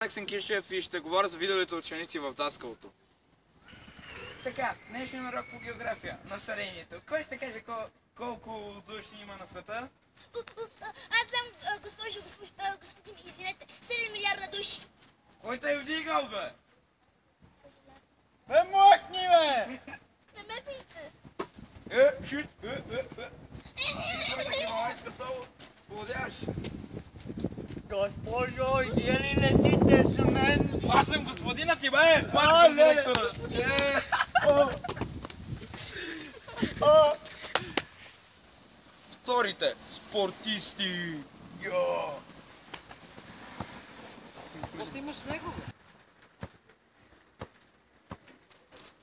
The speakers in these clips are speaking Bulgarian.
Алексин Кишев и ще говоря за видовете ученици в даскалото. Така, днешния урок по география. Населението. Кой ще каже колко души има на света? Аз знам, господин, извинете, 7 милиарда души. Кой те е вдигал, бе? Бе, махни, бе! Не ме пийте. Шут! Ти кой таки малайска соло? Поводяваш? Госпожо, иди ли летите с мен? Аз съм господинът ти, бе! Марко директора! Вторите спортисти! Какво имаш с него, бе?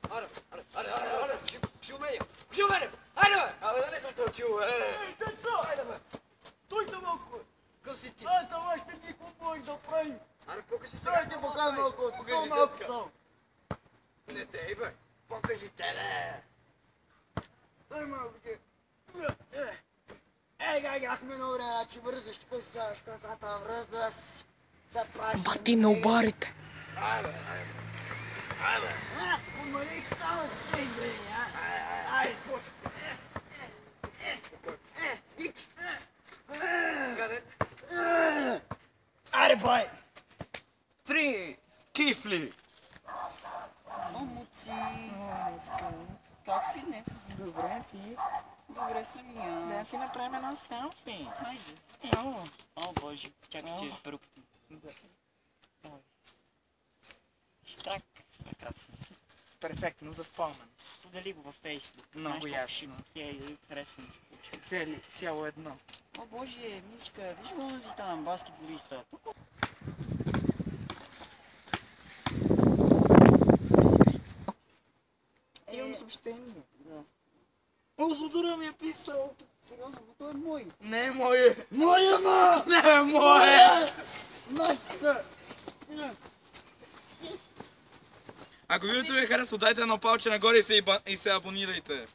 Аре, Жилменев! Айде, бе! Абе, да не съм този чул, бе! Ей, деца! Айде, бе! Стойте малко, бе! Къв си ти? Аз това ще никой може да прави! Аре, покажи сега! Дай ти покажа малко, покажи малко само! Не дей, бе! Покажи те, бе! Дай малко, ти! Ей, как ми добре, че вързаш тук с косата, връзаш! Бати на обарите. Айде, айде! Помали, става с чест, бе, ай, почва! Вич! Къде? Аре, бай! 3 кифли! Момуци. Как си днес? Добре, ти? Добре съм и аз. Да си направим едно селфи. Хайде. Йо. О, боже. Чакай, че е перуката. Давай. Штрак. Прекрасно. Перфектно за спомен. Подели го във Фейсбук. Много ясно. Харесвам. Цяло едно. О, боже, Мичка, виж го онзи там, баскетболиста. Имам съобщение. Да. О, Злодора ми е писал! Сериозно, но той е мой. Не е мое! Моя, ма! Не е мое! Майка! Ако видеото ви е харесало, дайте едно палче нагоре и се абонирайте.